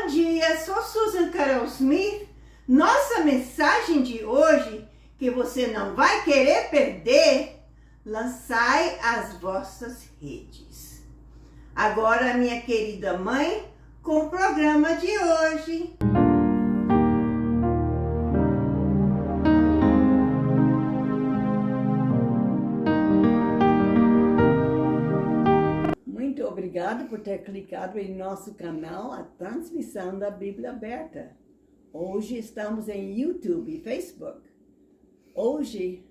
Bom dia, sou Susan Carol Smith. Nossa mensagem de hoje, que você não vai querer perder, lançai as vossas redes. Agora, minha querida mãe, com o programa de hoje. Muito obrigada por ter clicado em nosso canal, a transmissão da Bíblia Aberta. Hoje estamos em YouTube e Facebook. Hoje,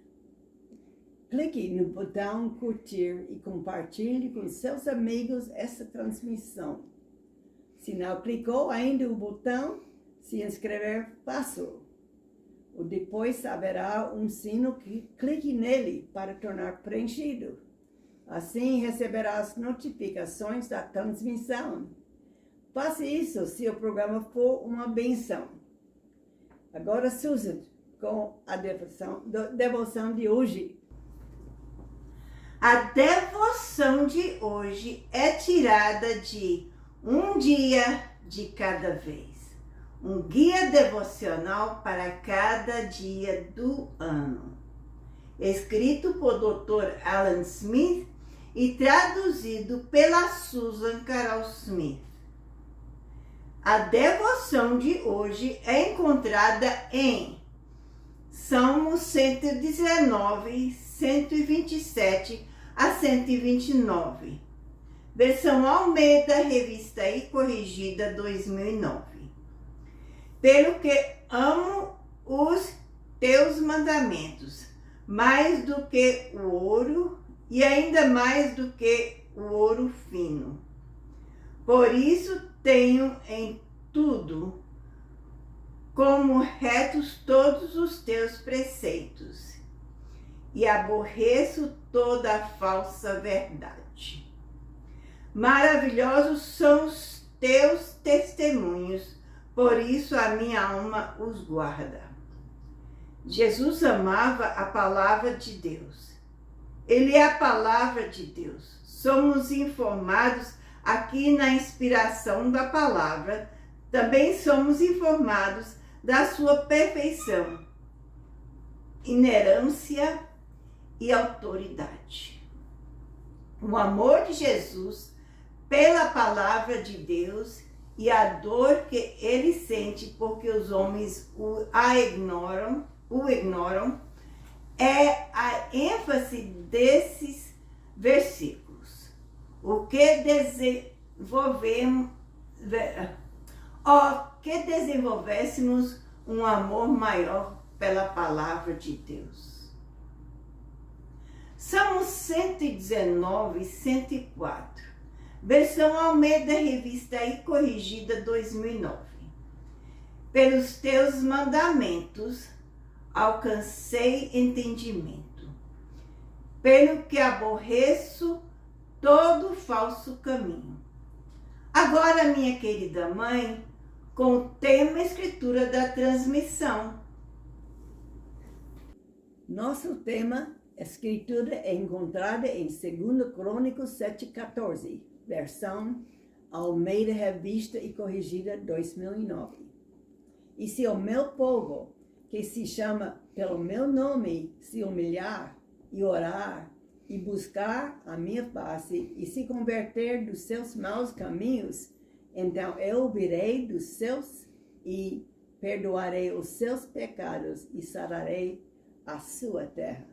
clique no botão curtir e compartilhe com seus amigos essa transmissão. Se não clicou ainda o botão se inscrever, passou. Depois haverá um sino que clique nele para tornar preenchido. Assim receberá as notificações da transmissão. Faça isso se o programa for uma benção. Agora, Susan, com a devoção de hoje. A devoção de hoje é tirada de Um Dia de Cada Vez. Um guia devocional para cada dia do ano. Escrito por Dr. Alan Smith e traduzido pela Susan Carol Smith. A devoção de hoje é encontrada em Salmos 119, 127 a 129, versão Almeida, revista e corrigida 2009. Pelo que amo os teus mandamentos, mais do que o ouro, e ainda mais do que o ouro fino. Por isso tenho em tudo como retos todos os teus preceitos, e aborreço toda a falsa verdade. Maravilhosos são os teus testemunhos, por isso a minha alma os guarda. Jesus amava a palavra de Deus. Ele é a palavra de Deus. Somos informados aqui na inspiração da palavra. Também somos informados da sua perfeição, inerância e autoridade. O amor de Jesus pela palavra de Deus e a dor que ele sente porque os homens o ignoram, é a ênfase desses versículos. O que desenvolvêssemos um amor maior pela palavra de Deus. Salmos 119, 104, versão Almeida, revista e corrigida 2009. Pelos teus mandamentos alcancei entendimento, pelo que aborreço todo falso caminho. Agora, minha querida mãe, com o tema escritura da transmissão. Nosso tema, escritura, é encontrada em 2 Crônicas 7,14, versão Almeida, revista e corrigida 2009. E se o meu povo, que se chama pelo meu nome, se humilhar e orar e buscar a minha face e se converter dos seus maus caminhos, então eu ouvirei dos seus e perdoarei os seus pecados e sararei a sua terra.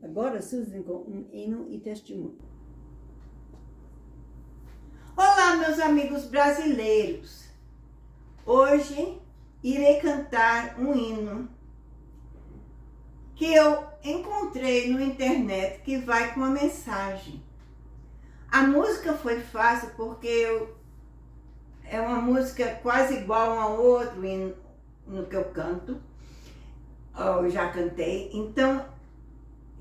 Agora, Susan, com um hino e testemunho. Olá, meus amigos brasileiros. Hoje irei cantar um hino que eu encontrei na internet que vai com uma mensagem. A música foi fácil porque é uma música quase igual a um outro hino no que eu canto, eu já cantei, então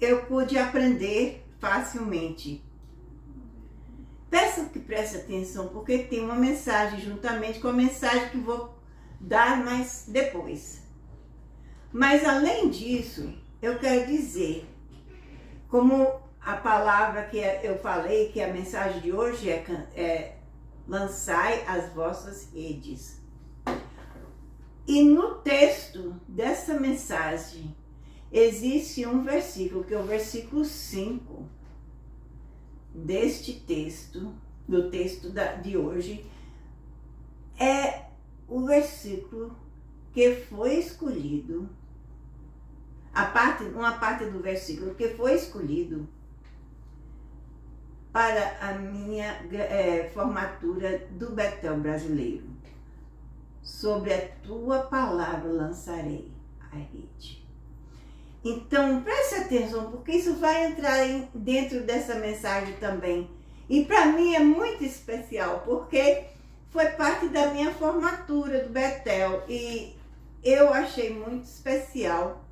eu pude aprender facilmente. Peço que preste atenção porque tem uma mensagem juntamente com a mensagem que vou dar mais depois. Mas além disso, eu quero dizer, como a palavra que eu falei, que a mensagem de hoje é lançai as vossas redes. E no texto dessa mensagem, existe um versículo, que é o versículo 5 deste texto, do texto de hoje, é o versículo que foi escolhido, uma parte do versículo que foi escolhido para a minha formatura do Betel brasileiro. Sobre a tua palavra lançarei a rede. Então, preste atenção, porque isso vai entrar dentro dessa mensagem também. E para mim é muito especial, porque foi parte da minha formatura do Betel. E eu achei muito especial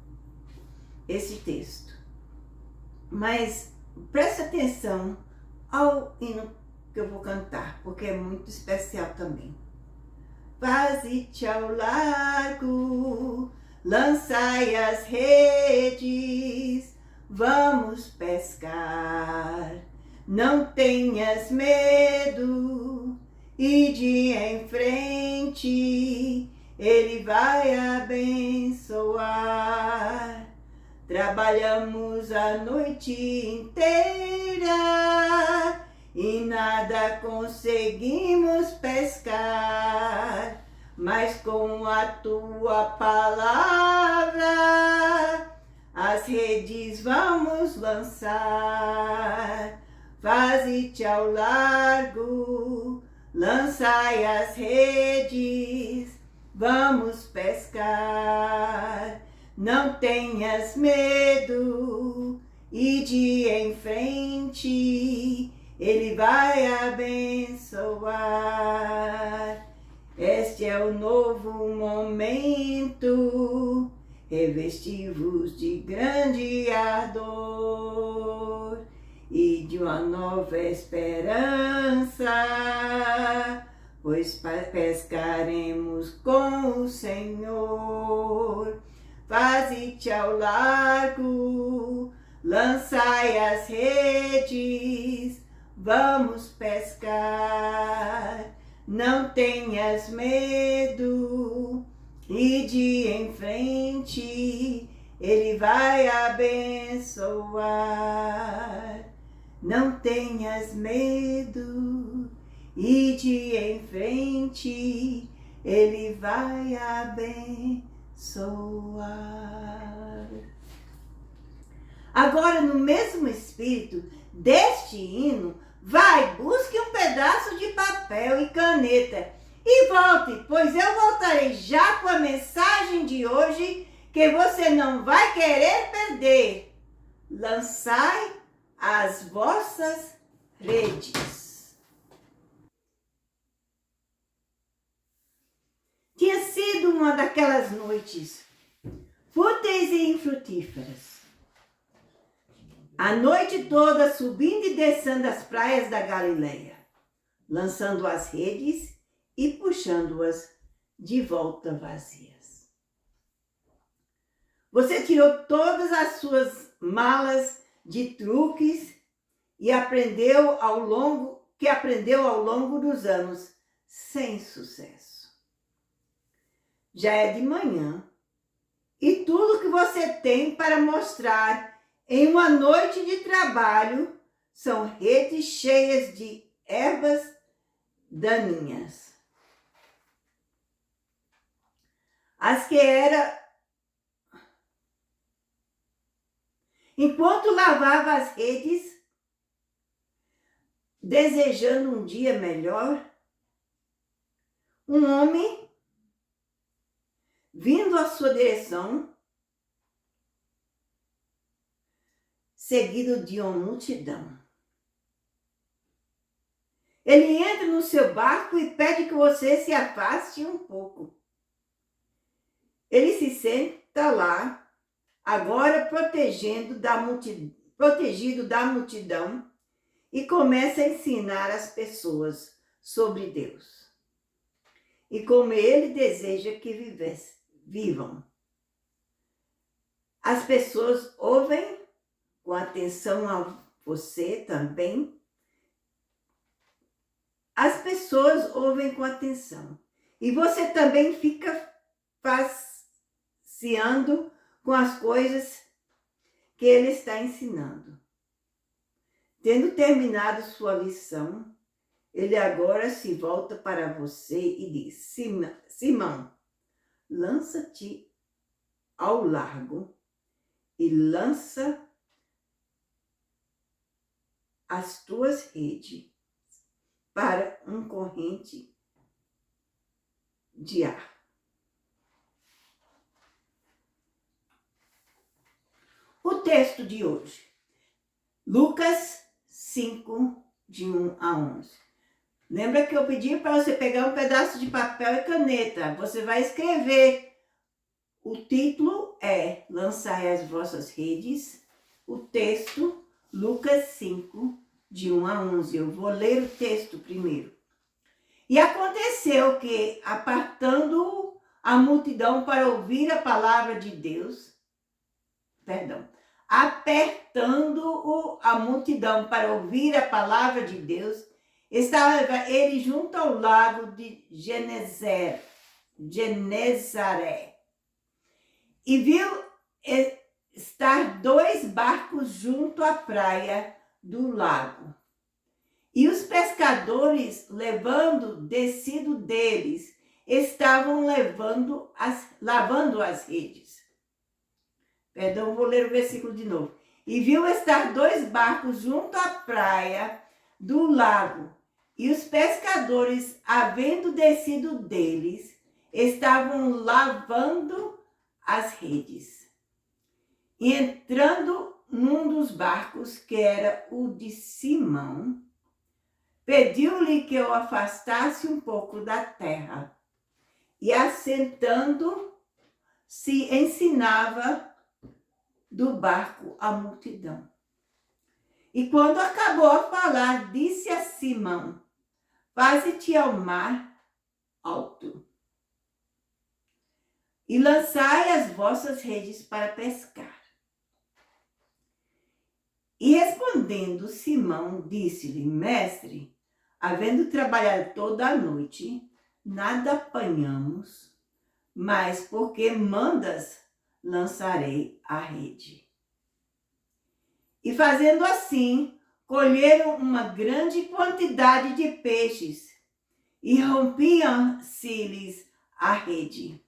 esse texto. Mas preste atenção ao hino que eu vou cantar, porque é muito especial também. Faze-te ao largo, lançai as redes, vamos pescar. Não tenhas medo, ide em frente, Ele vai abençoar. Trabalhamos a noite inteira e nada conseguimos pescar, mas com a tua palavra as redes vamos lançar. Faze-te ao largo, lançai as redes, vamos pescar. Não tenhas medo, ide em frente, Ele vai abençoar. Este é o novo momento, revesti-vos de grande ardor e de uma nova esperança, pois pescaremos com o Senhor. Faze-te ao largo, lançai as redes, vamos pescar. Não tenhas medo, ide em frente, Ele vai abençoar. Não tenhas medo, ide em frente, Ele vai abençoar. Agora, no mesmo espírito deste hino, vai, busque um pedaço de papel e caneta e volte, pois eu voltarei já com a mensagem de hoje que você não vai querer perder. Lançai as vossas redes. Tinha sido uma daquelas noites fúteis e infrutíferas. A noite toda subindo e descendo as praias da Galileia, lançando as redes e puxando-as de volta vazias. Você tirou todas as suas malas de truques e aprendeu ao longo dos anos, sem sucesso. Já é de manhã e tudo que você tem para mostrar em uma noite de trabalho são redes cheias de ervas daninhas. Enquanto lavava as redes, desejando um dia melhor, um homem vindo à sua direção, seguido de uma multidão. Ele entra no seu barco e pede que você se afaste um pouco. Ele se senta lá, agora protegido da multidão, e começa a ensinar as pessoas sobre Deus e como ele deseja que vivam. As pessoas ouvem com atenção a você também, as pessoas ouvem com atenção. E você também fica passeando com as coisas que ele está ensinando. Tendo terminado sua lição, ele agora se volta para você e diz: Simão, lança-te ao largo e lança as tuas redes para uma corrente de ar. O texto de hoje, Lucas 5, de 1 a 11. Lembra que eu pedi para você pegar um pedaço de papel e caneta? Você vai escrever. O título é Lançai as vossas redes. O texto, Lucas 5, de 1 a 11. Eu vou ler o texto primeiro. E aconteceu que, apartando a multidão para ouvir a palavra de Deus, apertando a multidão para ouvir a palavra de Deus, estava ele junto ao lago de Genezaré. E viu estar 2 barcos junto à praia do lago. E os pescadores, descido deles, estavam lavando as redes. Vou ler o versículo de novo. E viu estar 2 barcos junto à praia do lago. E os pescadores, havendo descido deles, estavam lavando as redes. E entrando num dos barcos, que era o de Simão, pediu-lhe que o afastasse um pouco da terra. E assentando-se, ensinava do barco a multidão. E quando acabou a falar, disse a Simão: faze-te ao mar alto e lançai as vossas redes para pescar. E respondendo Simão, disse-lhe: mestre, havendo trabalhado toda a noite, nada apanhamos, mas porque mandas, lançarei a rede. E fazendo assim, colheram uma grande quantidade de peixes, e rompia-se-lhes a rede.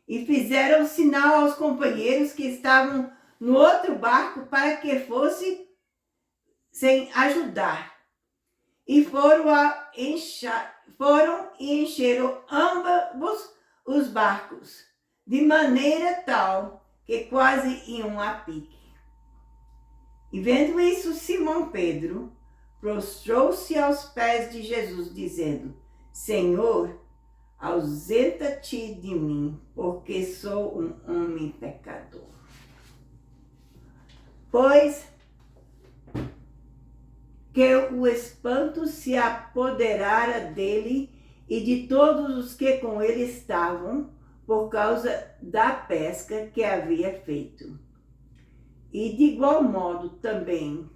E fizeram sinal aos companheiros que estavam no outro barco para que fossem sem ajudar. E foram e encheram ambos os barcos, de maneira tal que quase iam a pique. E vendo isso, Simão Pedro prostrou-se aos pés de Jesus, dizendo: Senhor, ausenta-te de mim, porque sou um homem pecador. Pois que o espanto se apoderara dele e de todos os que com ele estavam, por causa da pesca que havia feito. E de igual modo também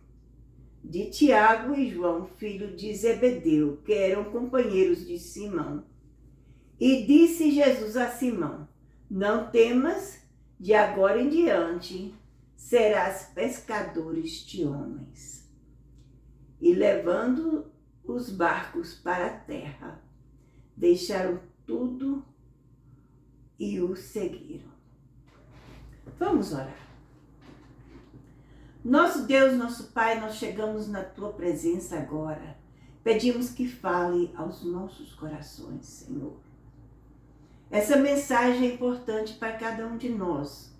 de Tiago e João, filho de Zebedeu, que eram companheiros de Simão. E disse Jesus a Simão: não temas, de agora em diante serás pescadores de homens. E levando os barcos para a terra, deixaram tudo e o seguiram. Vamos orar. Nosso Deus, nosso Pai, nós chegamos na Tua presença agora. Pedimos que fale aos nossos corações, Senhor. Essa mensagem é importante para cada um de nós.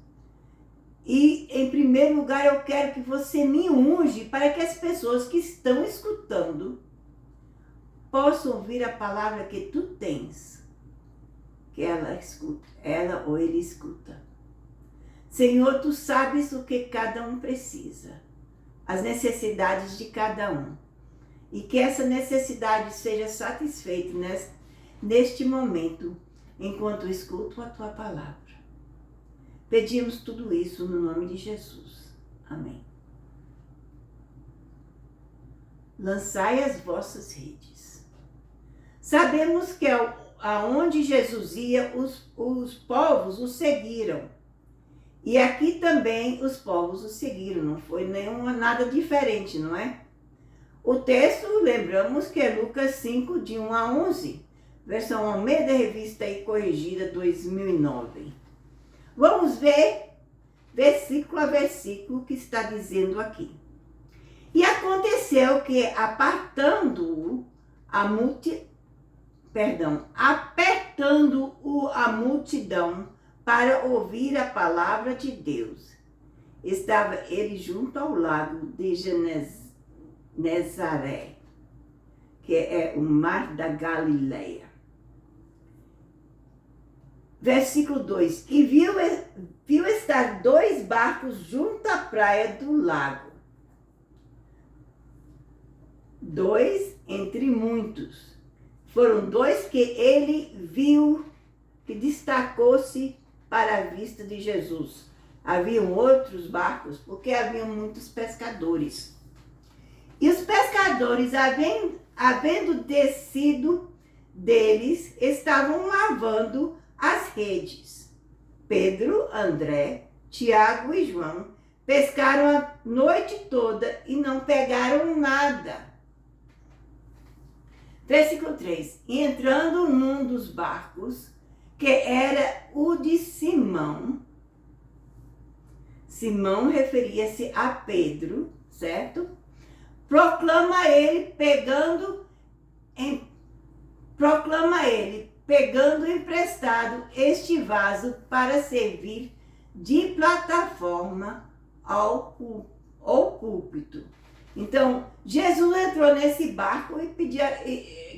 E, em primeiro lugar, eu quero que você me unge para que as pessoas que estão escutando possam ouvir a palavra que Tu tens, que ela ou ele escuta. Senhor, Tu sabes o que cada um precisa, as necessidades de cada um. E que essa necessidade seja satisfeita neste momento, enquanto escuto a Tua palavra. Pedimos tudo isso no nome de Jesus. Amém. Lançai as vossas redes. Sabemos que aonde Jesus ia, os povos o seguiram. E aqui também os povos o seguiram, não foi nada diferente, não é? O texto, lembramos que é Lucas 5, de 1 a 11, versão Almeida Revista e Corrigida 2009. Vamos ver versículo a versículo que está dizendo aqui. E aconteceu que, apertando-o a multidão para ouvir a palavra de Deus, estava ele junto ao lago de Genezaré, que é o mar da Galileia. Versículo 2. E viu estar 2 barcos junto à praia do lago. 2 entre muitos. Foram 2 que ele viu que destacou-se para a vista de Jesus. Haviam outros barcos, porque haviam muitos pescadores. E os pescadores, havendo descido deles, estavam lavando as redes. Pedro, André, Tiago e João pescaram a noite toda e não pegaram nada. Versículo 3. E entrando num dos barcos, que era o de Simão, Simão referia-se a Pedro, certo? Proclama ele pegando emprestado este vaso para servir de plataforma ao púlpito. Então, Jesus entrou nesse barco e pedia,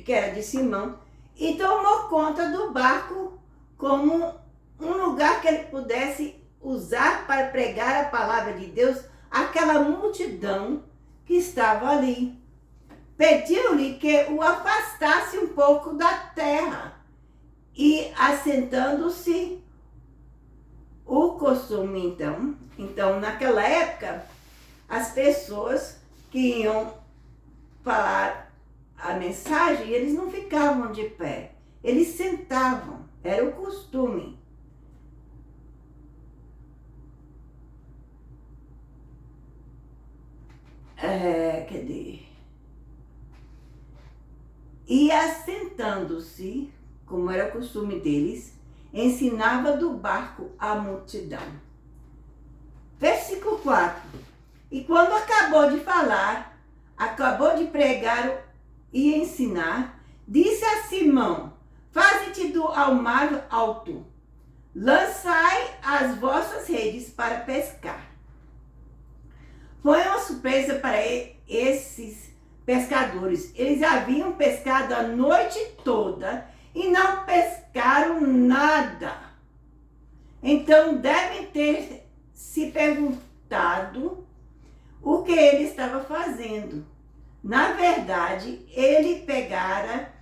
que era de Simão, e tomou conta do barco como um lugar que ele pudesse usar para pregar a palavra de Deus àquela multidão que estava ali. Pediu-lhe que o afastasse um pouco da terra e, assentando-se, o costume então naquela época, as pessoas que iam falar a mensagem, eles não ficavam de pé, eles sentavam, era o costume. E assentando-se, como era o costume deles, ensinava do barco a multidão. Versículo 4. E quando acabou de falar, acabou de pregar e ensinar, disse a Simão: faze-te ao mar alto, lançai as vossas redes para pescar. Foi uma surpresa para esses pescadores. Eles haviam pescado a noite toda e não pescaram nada. Então devem ter se perguntado o que ele estava fazendo. Na verdade, ele pegara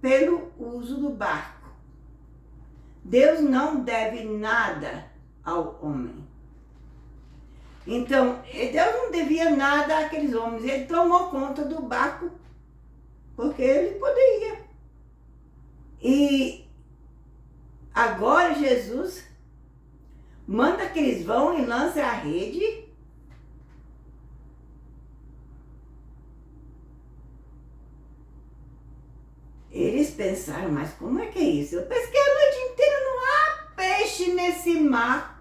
pelo uso do barco. Deus não deve nada ao homem. Então, Deus não devia nada àqueles homens. Ele tomou conta do barco porque ele poderia. E agora Jesus manda que eles vão e lancem a rede. Eles pensaram, mas como é que é isso? Eu pesquei a noite inteira, não há peixe nesse mar.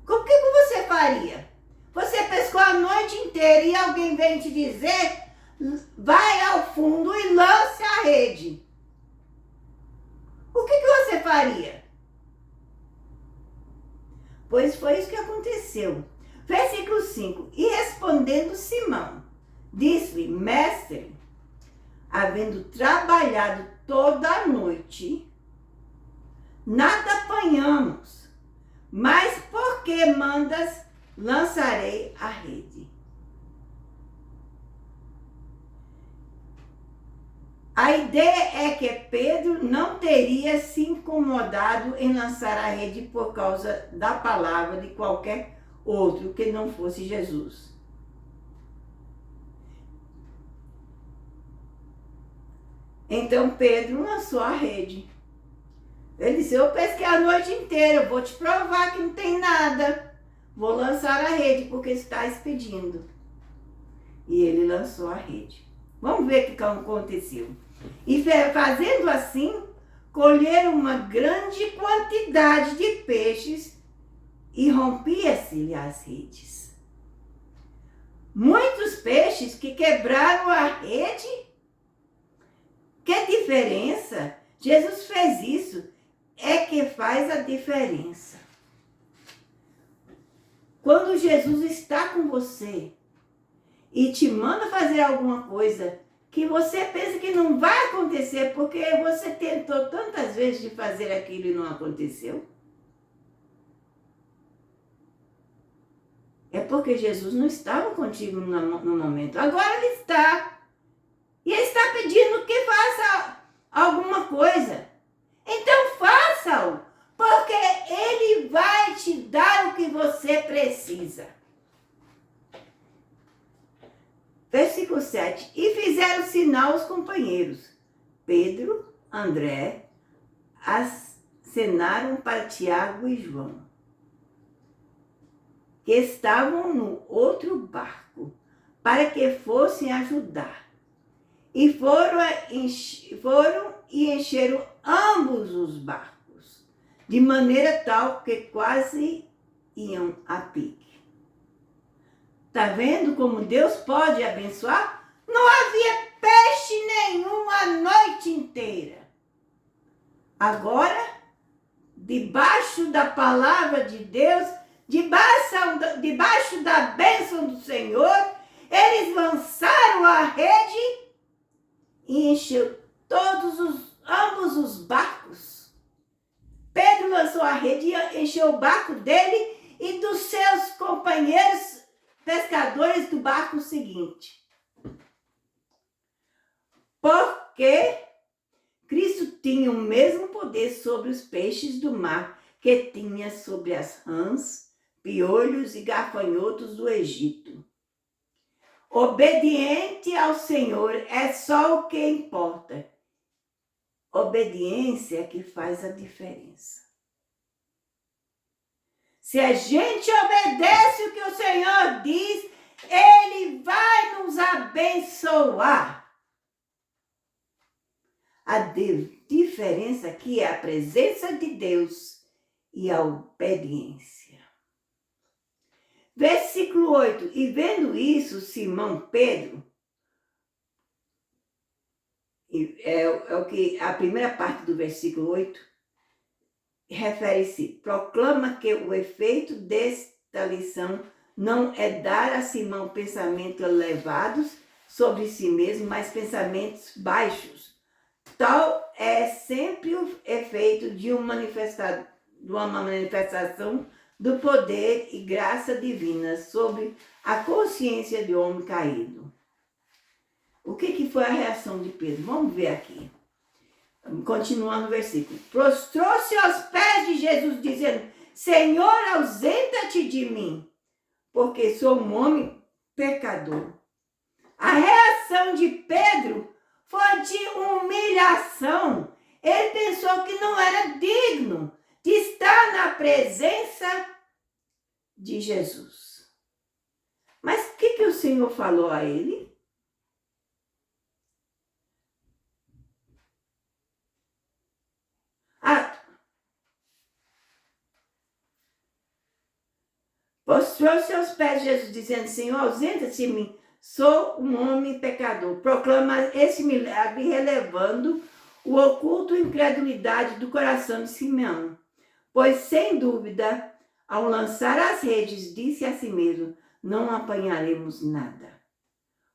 O que você faria? Você pescou a noite inteira e alguém vem te dizer, vai ao fundo e lance a rede. O que você faria? Pois foi isso que aconteceu. Versículo 5. E respondendo Simão, disse-lhe: mestre, havendo trabalhado toda a noite, nada apanhamos, mas por que mandas, lançarei a rede? A ideia é que Pedro não teria se incomodado em lançar a rede por causa da palavra de qualquer outro que não fosse Jesus. Então Pedro lançou a rede. Ele disse, eu pesquei a noite inteira, eu vou te provar que não tem nada. Vou lançar a rede, porque estás pedindo. E ele lançou a rede. Vamos ver o que aconteceu. E fazendo assim, colheram uma grande quantidade de peixes e rompia-se-lhe as redes. Muitos peixes que quebraram a rede. Que diferença! Jesus fez isso. É que faz a diferença. Quando Jesus está com você e te manda fazer alguma coisa que você pensa que não vai acontecer porque você tentou tantas vezes de fazer aquilo e não aconteceu, é porque Jesus não estava contigo no momento. Agora ele está. E ele está pedindo que faça alguma coisa. Então faça-o, porque ele vai te dar o que você precisa. Versículo 7. E fizeram sinal aos companheiros. Pedro, André, acenaram para Tiago e João, que estavam no outro barco, para que fossem ajudar. E foram e encheram ambos os barcos, de maneira tal que quase iam a pique. Tá vendo como Deus pode abençoar? Não havia peixe nenhum a noite inteira. Agora, debaixo da palavra de Deus, debaixo da bênção do Senhor, eles lançaram a rede e encheu ambos os barcos. Pedro lançou a rede e encheu o barco dele e dos seus companheiros pescadores do barco seguinte. Porque Cristo tinha o mesmo poder sobre os peixes do mar que tinha sobre as rãs, piolhos e gafanhotos do Egito. Obediente ao Senhor é só o que importa. Obediência é que faz a diferença. Se a gente obedece o que o Senhor diz, Ele vai nos abençoar. A diferença aqui é a presença de Deus e a obediência. Versículo 8. E vendo isso, Simão Pedro, o que a primeira parte do versículo 8 refere-se, proclama que o efeito desta lição não é dar a Simão pensamentos elevados sobre si mesmo, mas pensamentos baixos. Tal é sempre o efeito de uma manifestação do poder e graça divina sobre a consciência do homem caído. O que foi a reação de Pedro? Vamos ver aqui. Continuando o versículo. Prostrou-se aos pés de Jesus, dizendo, Senhor, ausenta-te de mim, porque sou um homem pecador. A reação de Pedro foi de humilhação. Ele pensou que não era digno de estar na presença de Jesus. Mas o que o Senhor falou a ele? Prostrou-se aos pés de Jesus, dizendo, Senhor, ausenta-te de mim, sou um homem pecador. Proclama esse milagre, relevando o oculto incredulidade do coração de Simão. Pois, sem dúvida, ao lançar as redes, disse a si mesmo, não apanharemos nada.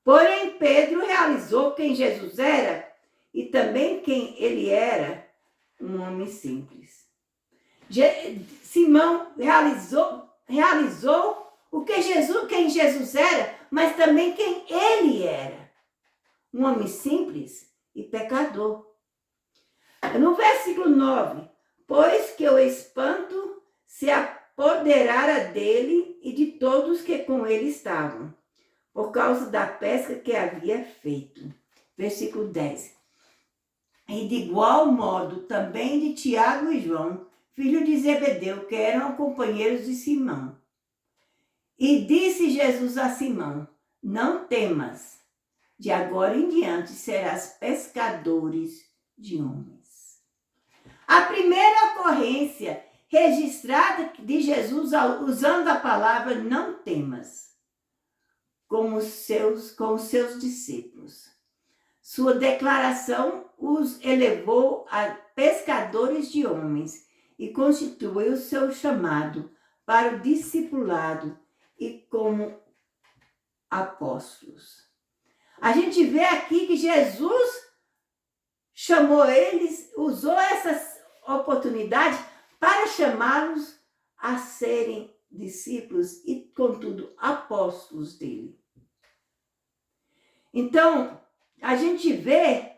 Porém, Pedro realizou quem Jesus era e também quem ele era, um homem simples. Simão realizou quem Jesus era, mas também quem ele era. Um homem simples e pecador. No versículo 9, pois que o espanto se apoderara dele e de todos que com ele estavam, por causa da pesca que havia feito. Versículo 10. e de igual modo também de Tiago e João, filho de Zebedeu, que eram companheiros de Simão. E disse Jesus a Simão: não temas, de agora em diante serás pescadores de homens. A primeira ocorrência registrada de Jesus usando a palavra não temas com os seus discípulos. Sua declaração os elevou a pescadores de homens e constituiu seu chamado para o discipulado e como apóstolos. A gente vê aqui que Jesus chamou eles, usou essa oportunidade para chamá-los a serem discípulos e, contudo, apóstolos dele. Então, a gente vê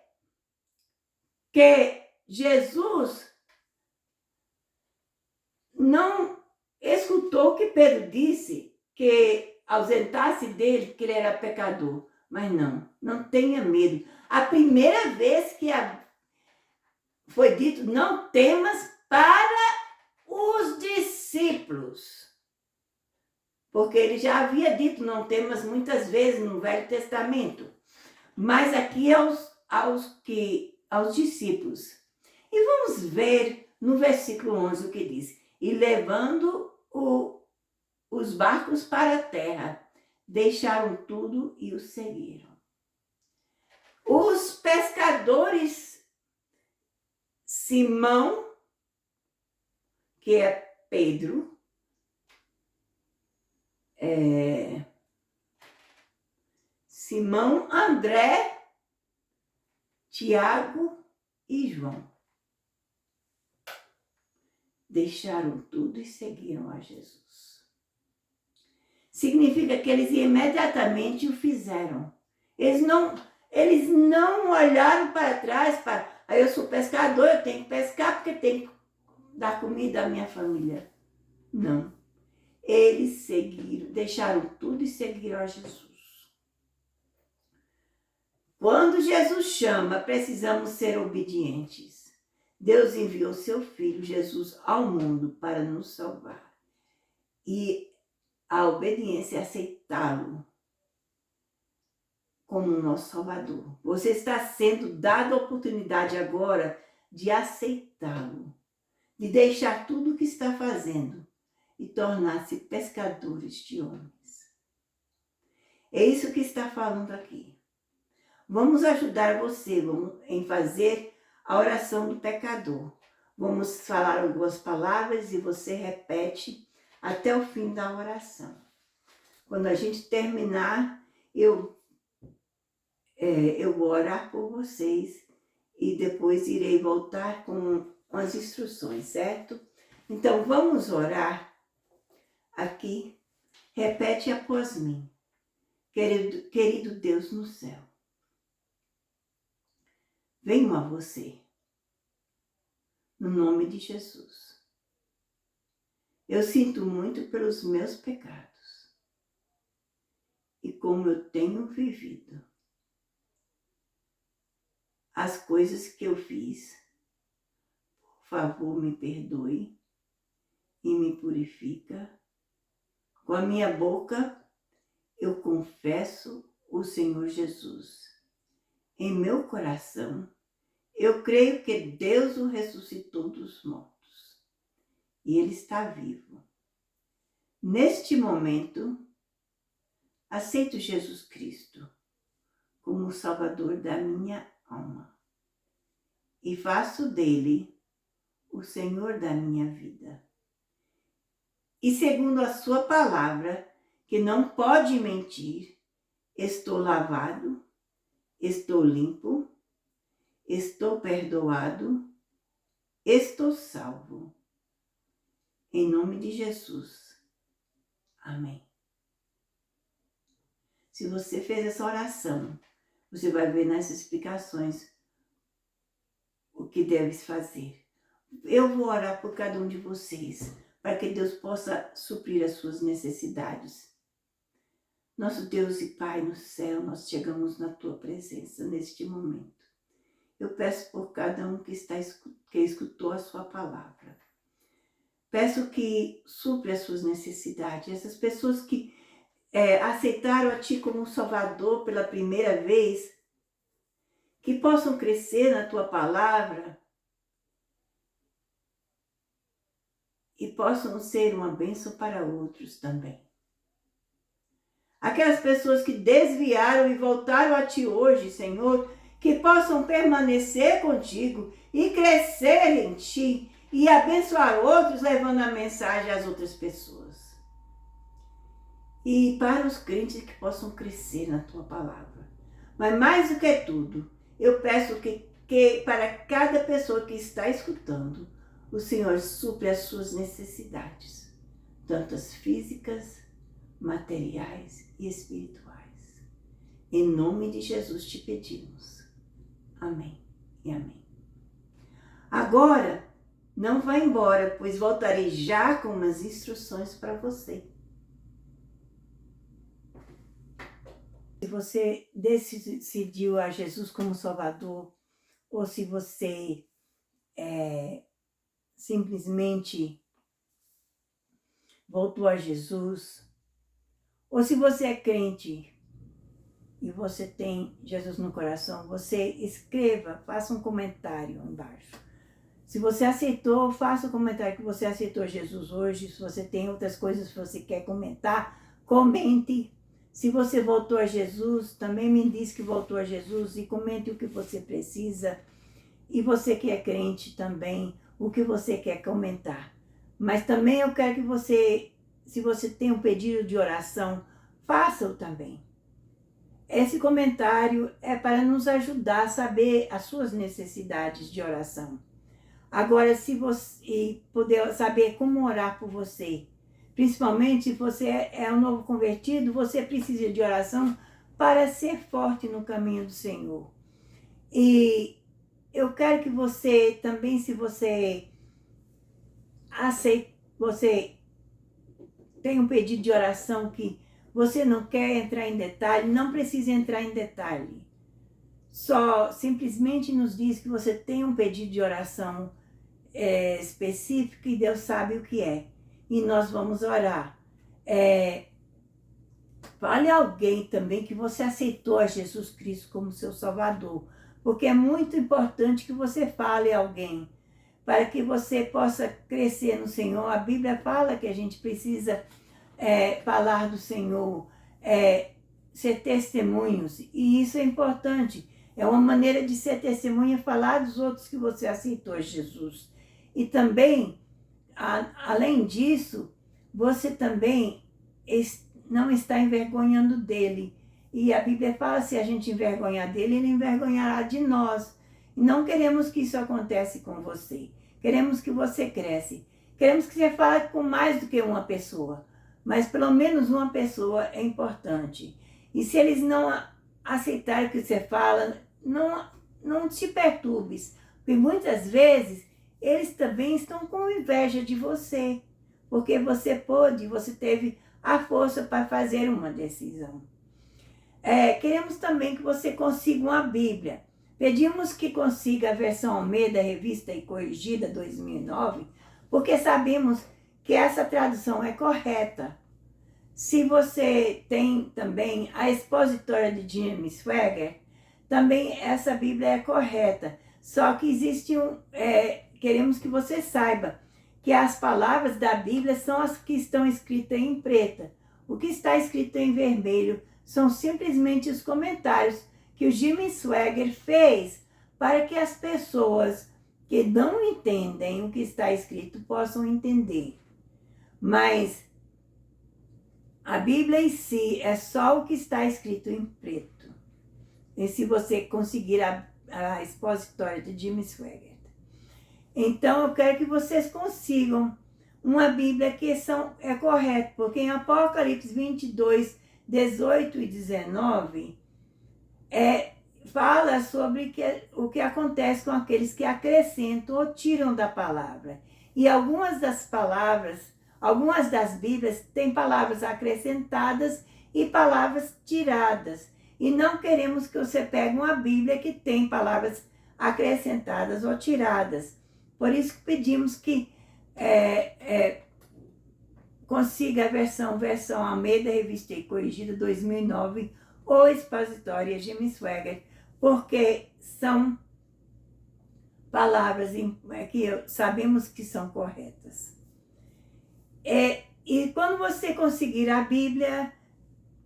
que Jesus não escutou o que Pedro disse, que ausentasse dele, que ele era pecador. Mas não tenha medo. A primeira vez que foi dito, não temas para os discípulos. Porque ele já havia dito, não temas muitas vezes no Velho Testamento. Mas aqui aos discípulos. E vamos ver no versículo 11 o que diz. E levando os barcos para a terra, deixaram tudo e o seguiram. Os pescadores, Simão, que é Pedro, Simão, André, Tiago e João, deixaram tudo e seguiram a Jesus. Significa que eles imediatamente o fizeram. Eles não olharam para trás, eu sou pescador, eu tenho que pescar porque tenho que dar comida à minha família. Não. Eles seguiram, deixaram tudo e seguiram a Jesus. Quando Jesus chama, precisamos ser obedientes. Deus enviou seu Filho, Jesus, ao mundo para nos salvar. E a obediência é aceitá-lo como nosso Salvador. Você está sendo dado a oportunidade agora de aceitá-lo, de deixar tudo o que está fazendo e tornar-se pescadores de homens. É isso que está falando aqui. Vamos ajudar você em fazer a oração do pecador. Vamos falar algumas palavras e você repete até o fim da oração. Quando a gente terminar, eu vou orar por vocês e depois irei voltar com as instruções, certo? Então, vamos orar aqui. Repete após mim. Querido Deus no céu, venho a você, no nome de Jesus. Eu sinto muito pelos meus pecados e como eu tenho vivido. As coisas que eu fiz, por favor, me perdoe e me purifica. Com a minha boca, eu confesso o Senhor Jesus. Em meu coração, eu creio que Deus o ressuscitou dos mortos e Ele está vivo. Neste momento, aceito Jesus Cristo como o Salvador da minha alma e faço dele o Senhor da minha vida. E segundo a sua palavra, que não pode mentir, estou lavado, estou limpo, estou perdoado, estou salvo. Em nome de Jesus. Amém. Se você fez essa oração, você vai ver nas explicações o que deves fazer. Eu vou orar por cada um de vocês, para que Deus possa suprir as suas necessidades. Nosso Deus e Pai no céu, nós chegamos na Tua presença neste momento. eu peço por cada um que escutou a sua palavra. Peço que supre as suas necessidades. Essas pessoas que aceitaram a Ti como Salvador pela primeira vez, que possam crescer na Tua palavra e possam ser uma bênção para outros também. Aquelas pessoas que desviaram e voltaram a Ti hoje, Senhor, que possam permanecer contigo e crescer em Ti e abençoar outros, levando a mensagem às outras pessoas. E para os crentes que possam crescer na Tua palavra. Mas mais do que tudo, eu peço que para cada pessoa que está escutando, o Senhor supre as suas necessidades, tanto as físicas, materiais e espirituais. Em nome de Jesus te pedimos. Amém e amém. Agora, não vá embora, pois voltarei já com umas instruções para você. Se você decidiu a Jesus como Salvador, ou se você simplesmente voltou a Jesus, ou se você é crente e você tem Jesus no coração, você escreva, faça um comentário embaixo. Se você aceitou, faça um comentário que você aceitou Jesus hoje. Se você tem outras coisas que você quer comentar, comente. Se você voltou a Jesus, também me diz que voltou a Jesus e comente o que você precisa. E você que é crente também, o que você quer comentar. Mas também eu quero que você, se você tem um pedido de oração, faça-o também. Esse comentário é para nos ajudar a saber as suas necessidades de oração. Agora, se você puder saber como orar por você, principalmente se você é um novo convertido, você precisa de oração para ser forte no caminho do Senhor. E eu quero que você também, se você aceita, você tem um pedido de oração que você não quer entrar em detalhe, não precisa entrar em detalhe. Só simplesmente nos diz que você tem um pedido de oração específico e Deus sabe o que é. E nós vamos orar. Fale a alguém também que você aceitou a Jesus Cristo como seu Salvador. Porque é muito importante que você fale a alguém, para que você possa crescer no Senhor. A Bíblia fala que a gente precisa falar do Senhor, ser testemunhos, e isso é importante. É uma maneira de ser testemunha, falar dos outros que você aceitou Jesus. E também, além disso, você também não está envergonhando dele. E a Bíblia fala, se a gente envergonhar dele, ele envergonhará de nós. E não queremos que isso aconteça com você. Queremos que você cresça. Queremos que você fale com mais do que uma pessoa. Mas pelo menos uma pessoa é importante. E se eles não aceitarem o que você fala, não te perturbes. Porque muitas vezes eles também estão com inveja de você. Porque você teve a força para fazer uma decisão. Queremos também que você consiga uma Bíblia. Pedimos que consiga a versão Almeida, revista e corrigida 2009, porque sabemos que essa tradução é correta. Se você tem também a expositória de Jim Swaggart, também essa Bíblia é correta. Só que existe queremos que você saiba que as palavras da Bíblia são as que estão escritas em preta. O que está escrito em vermelho são simplesmente os comentários que o Jim Swaggart fez para que as pessoas que não entendem o que está escrito possam entender. Mas a Bíblia em si é só o que está escrito em preto. E se você conseguir a expositória de Jim Swaggart. Então eu quero que vocês consigam uma Bíblia que é correta, porque em Apocalipse 22, 18 e 19, fala sobre o que acontece com aqueles que acrescentam ou tiram da palavra. E algumas das Bíblias têm palavras acrescentadas e palavras tiradas. E não queremos que você pegue uma Bíblia que tem palavras acrescentadas ou tiradas. Por isso que pedimos que consiga a versão Almeida Revista e Corrigida 2009 ou expositória James Swagger, porque são palavras que sabemos que são corretas. E quando você conseguir a Bíblia,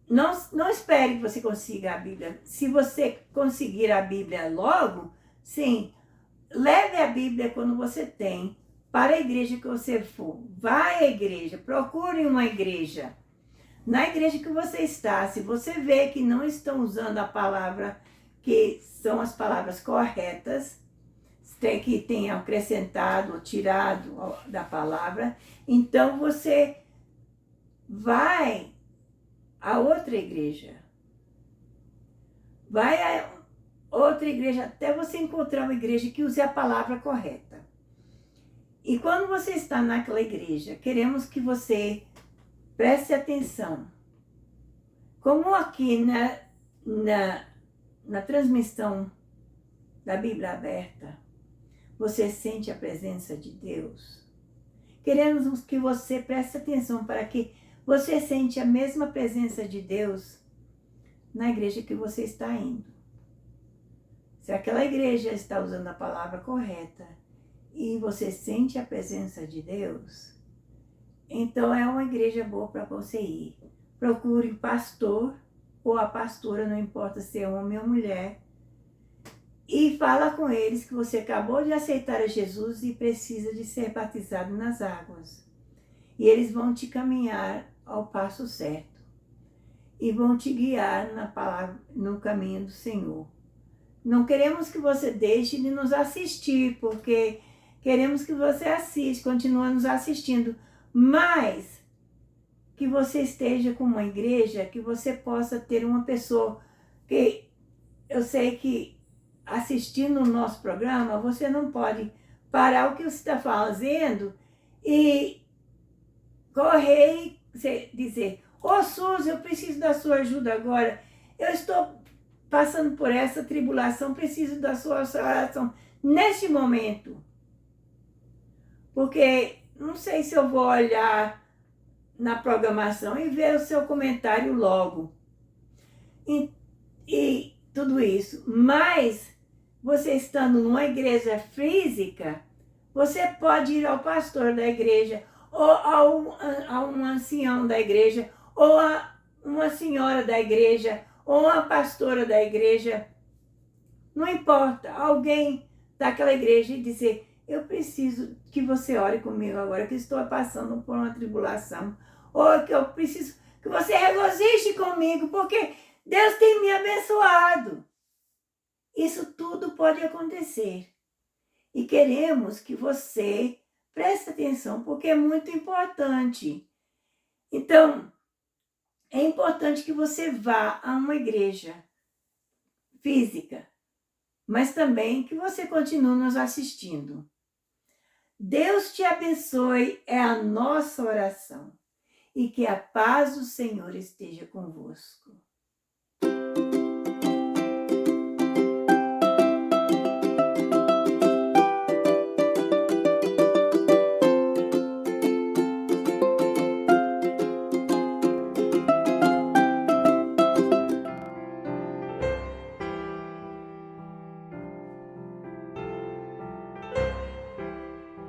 não espere que você consiga a Bíblia. Se você conseguir a Bíblia logo, sim, leve a Bíblia quando você tem para a igreja que você for. Vai à igreja, procure uma igreja. Na igreja que você está, se você vê que não estão usando a palavra, que são as palavras corretas, que tenha acrescentado ou tirado da palavra, então você vai a outra igreja. Vai a outra igreja até você encontrar uma igreja que use a palavra correta. E quando você está naquela igreja, queremos que você preste atenção. Como aqui na transmissão da Bíblia Aberta, você sente a presença de Deus. Queremos que você preste atenção para que você sente a mesma presença de Deus na igreja que você está indo. Se aquela igreja está usando a palavra correta e você sente a presença de Deus, então é uma igreja boa para você ir. Procure o pastor ou a pastora, não importa se é homem ou mulher, e fala com eles que você acabou de aceitar a Jesus e precisa de ser batizado nas águas. E eles vão te caminhar ao passo certo e vão te guiar na palavra, no caminho do Senhor. Não queremos que você deixe de nos assistir, porque queremos que você assista, continue nos assistindo, mas que você esteja com uma igreja, que você possa ter uma pessoa que eu sei que assistindo o nosso programa, você não pode parar o que você está fazendo e correr e dizer: ô Suzy, eu preciso da sua ajuda agora, eu estou passando por essa tribulação, preciso da sua oração neste momento. Porque não sei se eu vou olhar na programação e ver o seu comentário logo. E tudo isso. Mas você estando numa igreja física, você pode ir ao pastor da igreja, ou a um ancião da igreja, ou a uma senhora da igreja, ou uma pastora da igreja. Não importa, alguém daquela igreja e dizer: eu preciso que você ore comigo agora, que estou passando por uma tribulação. Ou que eu preciso que você regozije comigo, porque Deus tem me abençoado. Isso tudo pode acontecer. E queremos que você preste atenção, porque é muito importante. Então, é importante que você vá a uma igreja física, mas também que você continue nos assistindo. Deus te abençoe, é a nossa oração. E que a paz do Senhor esteja convosco.